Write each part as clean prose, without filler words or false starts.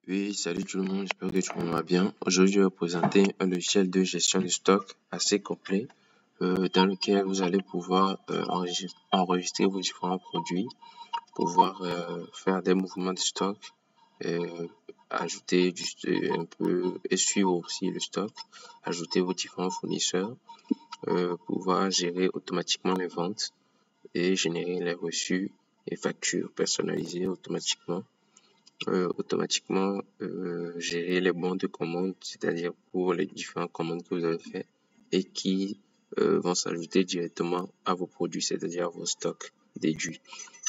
Oui, salut tout le monde, j'espère que tout le monde va bien. Aujourd'hui, je vais vous présenter un logiciel de gestion de stock assez complet dans lequel vous allez pouvoir enregistrer vos différents produits, pouvoir faire des mouvements de stock, ajouter un peu et suivre aussi le stock, ajouter vos différents fournisseurs, pouvoir gérer automatiquement les ventes et générer les reçus et factures personnalisées automatiquement. Gérer les bons de commande, c'est-à-dire pour les différentes commandes que vous avez faites et qui vont s'ajouter directement à vos produits, c'est-à-dire à vos stocks déduits.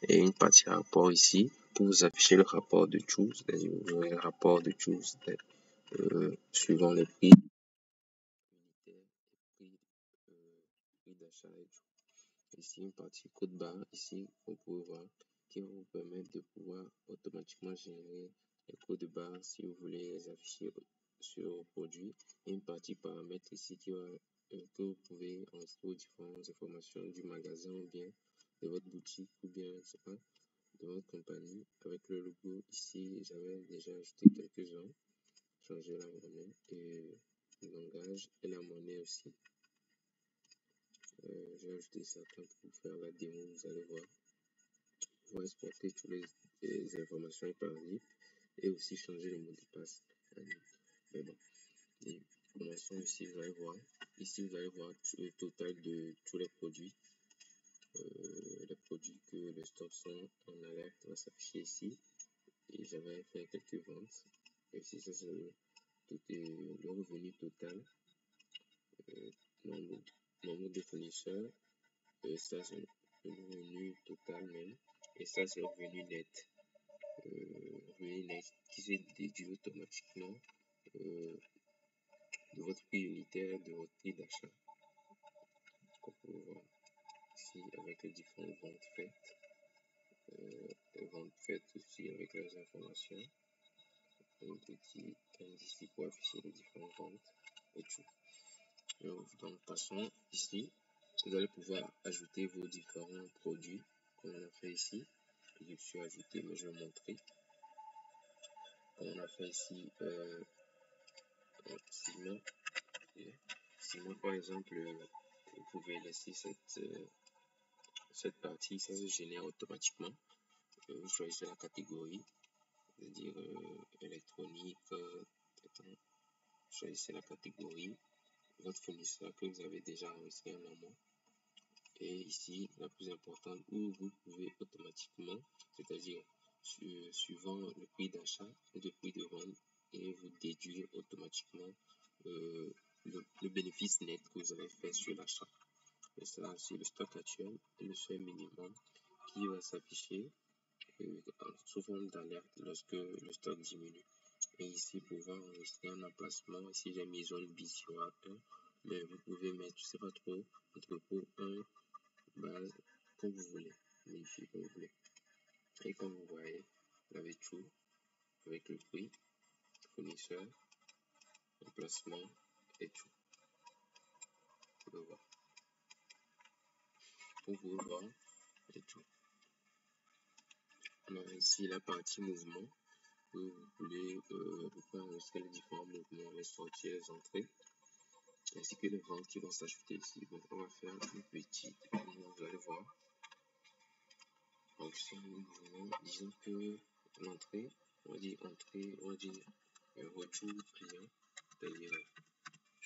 Et une partie rapport ici pour vous afficher le rapport de tout, c'est-à-dire vous aurez le rapport de tout suivant les prix unitaires et prix d'achat et tout. Ici, une partie code barre, ici, vous pouvez voir, qui va vous permettre de pouvoir automatiquement générer les codes barres si vous voulez les afficher sur vos produits. Et une partie paramètres ici que vous pouvez enregistrer aux différentes informations du magasin ou bien de votre boutique ou bien, je sais pas, de votre compagnie. Avec le logo ici, j'avais déjà ajouté quelques-uns, changer la monnaie et le langage et la monnaie aussi. J'ai ajouté certains pour faire la démo, vous allez voir. Vous pouvez exporter toutes les informations par zip et aussi changer le mot de passe. Mais bon, et commençons ici, vous allez voir. Ici, vous allez voir le total de tous les produits. Les produits que le stock sont en alerte va s'afficher ici. Et j'avais fait quelques ventes. Et ici, ça c'est le revenu total. Nombre de fournisseurs. Ça c'est le revenu total même. Et ça c'est le revenu net. Revenu net qui se déduit automatiquement de votre prix unitaire, de votre prix d'achat. On peut voir ici avec les différentes ventes faites. Les ventes faites aussi avec les informations. Un petit indice ici pour afficher les différentes ventes et tout. Donc passons ici. Vous allez pouvoir ajouter vos différents produits comme on a fait ici. Je suis ajouté, mais je vais montrer. Comme on a fait ici ciment par exemple, vous pouvez laisser cette partie, ça se génère automatiquement. Vous choisissez la catégorie, c'est-à-dire électronique, choisissez la catégorie, votre fournisseur que vous avez déjà enregistré en amont. Et ici, la plus importante, où vous pouvez automatiquement, c'est-à-dire suivant le prix d'achat ou le prix de vente, et vous déduire automatiquement le bénéfice net que vous avez fait sur l'achat. Et ça, c'est le stock actuel et le seuil minimum qui va s'afficher sous forme d'alerte lorsque le stock diminue. Et ici, pouvoir enregistrer un emplacement. Ici, j'ai mis zone BCOA 1, mais vous pouvez mettre, je sais pas trop, entrepôt 1, base, comme vous voulez, modifier comme vous voulez. Et comme vous voyez, vous avez tout avec le prix, fournisseur, emplacement et tout. Vous pouvez voir. Vous pouvez voir et tout. Alors ici, la partie mouvement. Vous pouvez enregistrer les différents mouvements, les sorties, les entrées, ainsi que les ventes qui vont s'ajouter ici. Donc on va faire une petite, vous allez voir. Donc sur le mouvement, disons que l'entrée, on va dire entrée, on va dire retour client, c'est-à-dire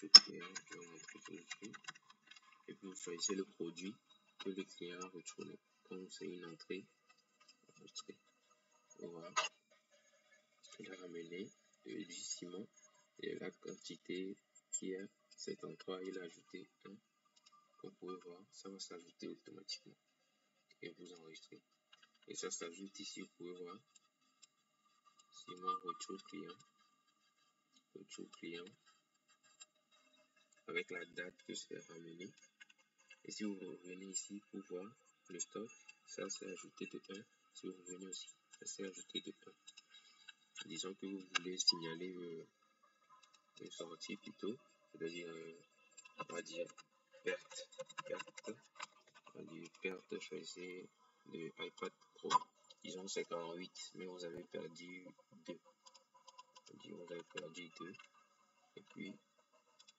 retour client, je vais montrer tout de suite. Et puis vous choisissez le produit que le client a retourné. Comme c'est une entrée, voilà. Il a ramené du ciment et la quantité qui est 73, il a ajouté 1. Comme vous pouvez voir, ça va s'ajouter automatiquement et vous enregistrez. Et ça s'ajoute ici, vous pouvez voir. Ciment retour client avec la date que c'est ramené. Et si vous revenez ici pour voir le stock, ça s'est ajouté de 1. Si vous revenez aussi, ça s'est ajouté de 1. Disons que vous voulez signaler une sortie plutôt, c'est-à-dire, on va dire perte, on va dire perte, choisissez le iPad Pro, disons c'est 48, mais vous avez perdu 2. on va dire 2, et puis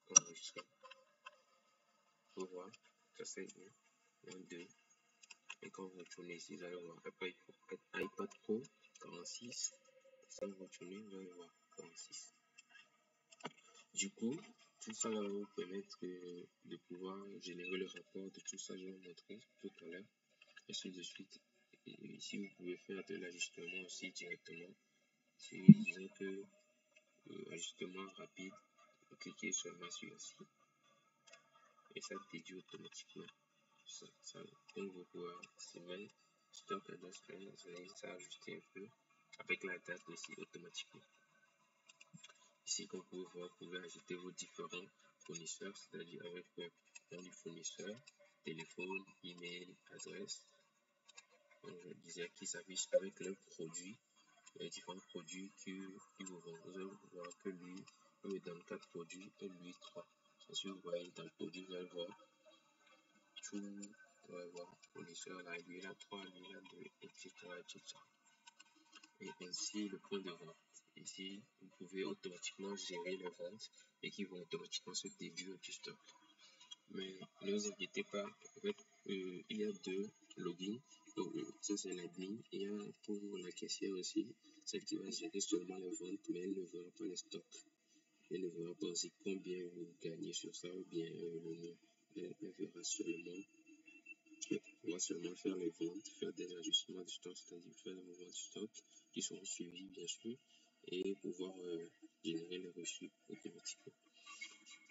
enregistrer. Pour voir, ça c'est 1, 2, et quand vous retournez ici, vous allez voir iPad Pro 46, ça vous retournez, vous allez voir 46. Du coup, tout ça va vous permettre de pouvoir générer le rapport de tout ça, je vais vous montrer tout à l'heure, et ainsi de suite. Et ici, vous pouvez faire de l'ajustement aussi directement. Si disons que ajustement rapide, vous cliquez seulement sur ici, et ça déduit automatiquement. Donc vous pouvez mettre stock adjustment, vous allez ça ajuster un peu avec la date aussi automatiquement. Ici, comme vous pouvez voir, vous pouvez ajouter vos différents fournisseurs, c'est-à-dire avec le nom du fournisseur, téléphone, email, adresse. Donc, je disais qu'ils s'affichent avec leurs produits, les différents produits qu'ils vous vendent. Vous allez voir que lui, il me donne 4 produits et lui 3. Si vous voyez dans le produit, vous allez voir tout, vous allez voir fournisseur là, lui là 3, lui là 2, etc., etc. Et ainsi le point de vente. Ici, vous pouvez automatiquement gérer les ventes et qui vont automatiquement se déduire du stock. Mais ne vous inquiétez pas, en fait, il y a 2 logins. Ça c'est l'admin. Il y a pour la caissière aussi, celle qui va gérer seulement les ventes, mais elle ne verra pas les stocks. Elle ne verra pas aussi combien vous gagnez sur ça ou bien le nom. Elle verra seulement. On va seulement faire les ventes, faire des ajustements de stock, c'est-à-dire faire les mouvements de stock qui seront suivis bien sûr et pouvoir générer les reçus automatiquement.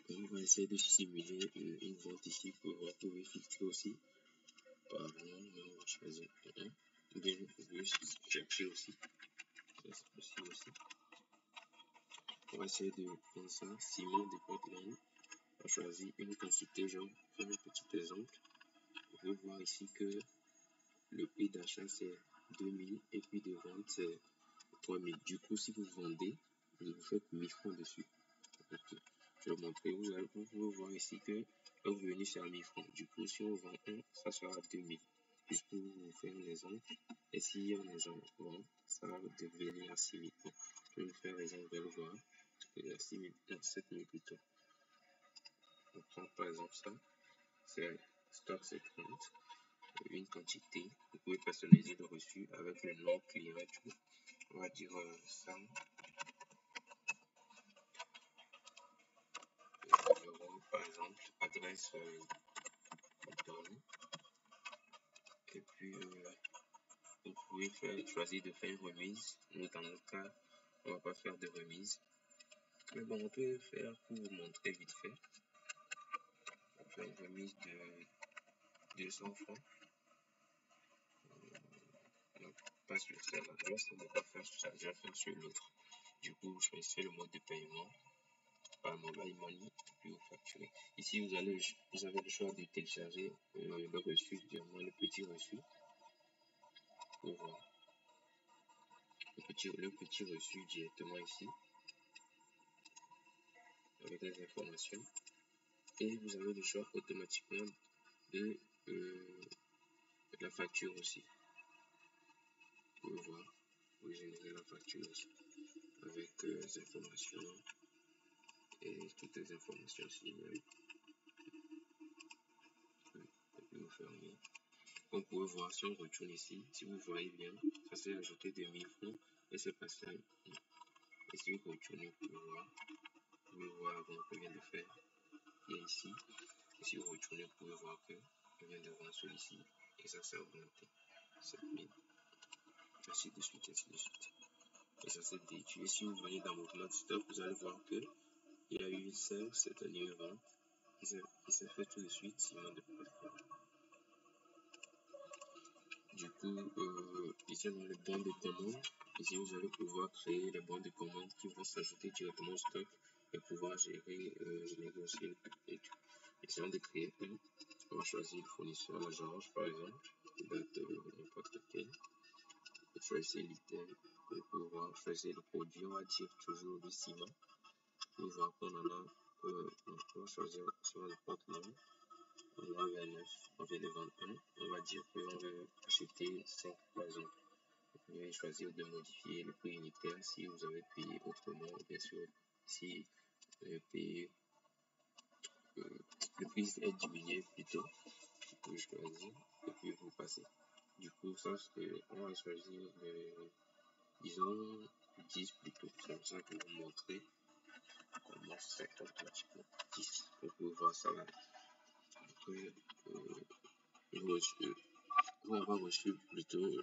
Donc, on va essayer de simuler une vente ici pour voir, vous pouvez filtrer aussi. Par exemple, on va choisir un, ou bien vous pouvez chercher aussi. Ça c'est possible aussi. On va essayer de prendre ça, Simon de Portland. On va choisir une quantité, genre, faire un petit exemple. Vous pouvez voir ici que le prix d'achat c'est 2000 et puis de vente c'est 3000. Du coup, si vous vendez, vous faites 1000 francs dessus. Okay. Je vais vous montrer. Vous pouvez voir ici que le revenu c'est à 1000 francs. Du coup, si on vend un, ça sera à 2000. Juste pour vous faire un exemple. Et si on vend, ça va devenir à 6000 francs. Je vais vous faire l'exemple, vous allez voir. À 6000, non, 7000 plutôt. On prend par exemple ça. C'est stock, c'est 30. Une quantité, vous pouvez personnaliser le reçu avec le nom client et tout. On va dire Sam. Numéro, par exemple, adresse donne. Et puis, vous pouvez choisir de faire une remise. Nous, dans notre cas, on ne va pas faire de remise. Mais bon, on peut faire pour vous montrer vite fait. On va faire une remise de 200 francs. Non, pas sur celle-là. Je ne vais pas faire sur ça, je vais faire sur l'autre. Du coup, je vais le mode de paiement par mobile money, puis vous facturez. Ici, vous avez le choix de télécharger le reçu, directement le petit reçu. Pour voir le petit reçu directement ici, avec les informations. Et vous avez le choix automatiquement de la facture aussi. Vous pouvez voir, vous générez la facture aussi, avec les informations et toutes les informations aussi. Et puis vous fermez. Vous pouvez voir si on retourne ici, si vous voyez bien, ça s'est ajouté de 1000 francs et c'est passé à 1. Et si vous retournez, vous pouvez voir avant qu'on vient de faire. Et ici, et si vous retournez, vous pouvez voir que on vient de vendre celui-ci et ça s'est augmenté. 7000. Ainsi de suite, ainsi de suite. Et ça s'est déduit. Et si vous venez dans mouvement de stock, vous allez voir que il y a eu une seule, cette année vente. Il s'est fait tout de suite, Simon de Portland. Du coup, ici on a le bon de commande. Ici vous allez pouvoir créer les bons de commande qui vont s'ajouter directement au stock et pouvoir générer aussi le paquet. Essayons de créer un. On va choisir le fournisseur, la Georges par exemple, date n'importe lequel. Et choisir l'item pour pouvoir choisir le produit. On va dire toujours du ciment. Pour voir qu'on en a. On va choisir sur le Portland. On a 29, on vient de vendre 1. On va dire qu'on veut acheter 5 par exemple. vous allez choisir de modifier le prix unitaire si vous avez payé autrement. Bien sûr, si vous avez payé, le prix est diminué plutôt, vous pouvez choisir et puis vous passez. Du coup, ça, on va choisir, disons, 10 plutôt. C'est comme ça pour vous montrer comment c'est automatiquement 10. Vous pouvez voir ça là. Après, vous avoir reçu plutôt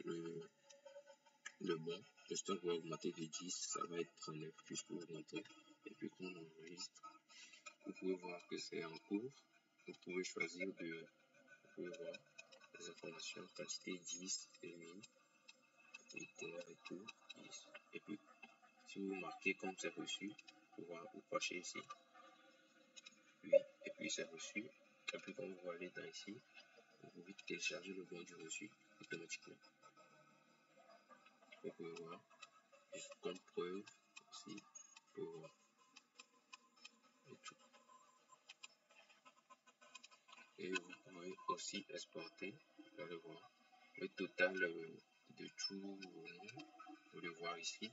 le bon. Le stock va augmenter de 10, ça va être 39 juste pour vous montrer. Et puis quand on enregistre, vous pouvez voir que c'est en cours. Vous pouvez choisir vous pouvez voir les informations, quantité 10 et 1000, unitaire et tout, 10. Et puis, si vous marquez comme c'est reçu, vous cochez ici, oui, et puis c'est reçu. Et puis quand vous allez dans ici, vous pouvez télécharger le bon du reçu automatiquement. Vous pouvez voir, comme preuve aussi, vous pouvez voir et tout. Et vous pouvez aussi exporter, vous allez voir, le total de tout, vous pouvez voir ici.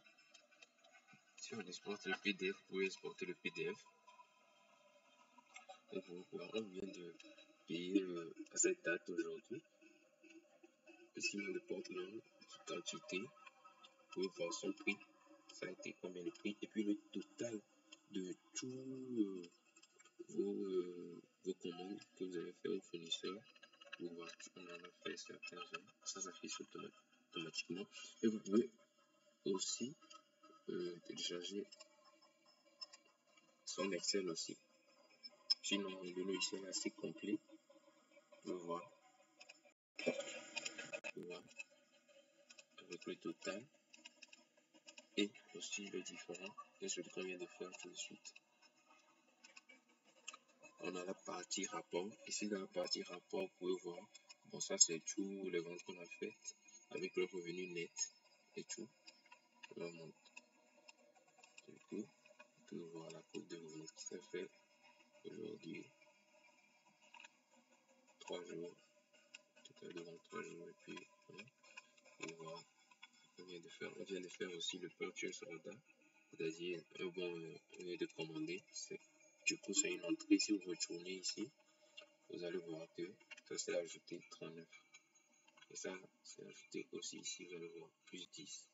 Si on exporte le PDF, vous pouvez exporter le PDF. Donc, on vient de payer à cette date aujourd'hui. Ici, le Portland, quantité, vous pouvez voir son prix. Ça a été combien le prix. Et puis le total de tous vos commandes que vous avez fait au fournisseur. Vous voyez, on en a fait certains. Ça s'affiche automatiquement. Et vous pouvez aussi télécharger son Excel aussi. Sinon, le logiciel est assez complet. Vous voyez. Avec le total et aussi le différent et ce qu'on vient de faire tout de suite. On a la partie rapport. Ici dans la partie rapport, vous pouvez voir, bon ça c'est tout les ventes qu'on a faites avec le revenu net et tout. On monte. Du coup, vous pouvez voir la cote de vente qui s'est fait aujourd'hui. 3 jours, total de vente 3 jours et puis on voit on vient de faire aussi le purchase order, c'est-à-dire un bon on vient de commander. Du coup, c'est une entrée. Si vous retournez ici, vous allez voir que ça s'est ajouté 39. Et ça, c'est ajouté aussi ici, vous allez voir plus 10.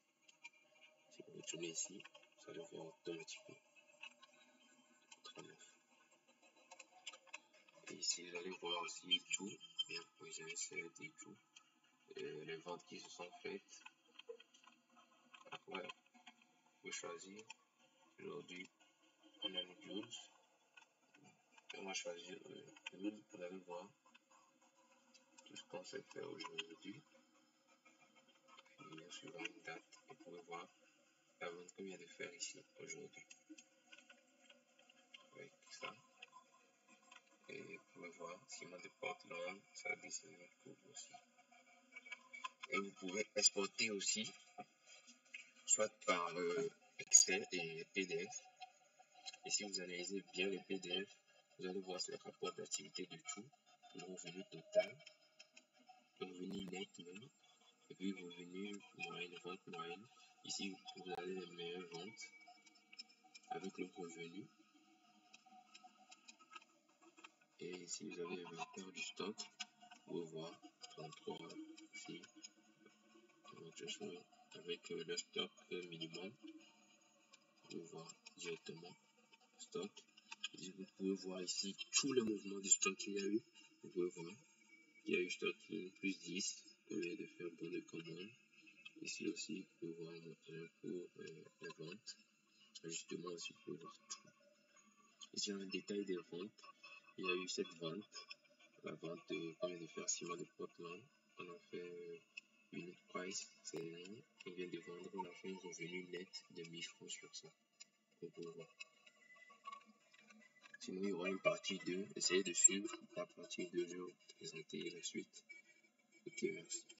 Si vous retournez ici, vous allez voir automatiquement 39. Et ici, vous allez voir aussi tout. Bien, vous avez sélectionné tout. Les ventes qui se sont faites. Après, vous pouvez choisir. Aujourd'hui, on a le 12. On va choisir le 12. Vous allez voir tout ce qu'on s'est fait aujourd'hui. Puis, suivant une date, vous pouvez voir la vente qu'on vient de faire ici aujourd'hui. Avec ça. Et vous pouvez voir ciment de Portland, ça a dessiné notre courbe aussi. Et vous pouvez exporter aussi, soit par Excel et PDF. Et si vous analysez bien le PDF, vous allez voir le rapport d'activité de tout, le revenu total, le revenu net même, et puis le revenu moyenne, vente moyenne. Ici, vous avez les meilleures ventes avec le revenu. Et ici, vous avez l'inventaire du stock. Vous pouvez voir 33 ici. Avec le stock minimum, vous pouvez voir directement stock. Et vous pouvez voir ici tout le mouvement du stock qu'il y a eu. Vous pouvez voir qu'il y a eu stock plus 10 au lieu de faire bon de commande. Ici aussi, vous pouvez voir pour les ventes. Ajustement aussi, vous pouvez voir tout. Ici, un détail des ventes. Il y a eu cette vente. La vente qu'on vient de faire ciment de Portland. On a fait une price, on vient de vendre, on a fait un revenu net de 1000 francs sur ça. Vous pouvez voir. Sinon, il y aura une partie 2. Essayez de suivre la partie 2, je vais vous présenter la suite. Ok, merci.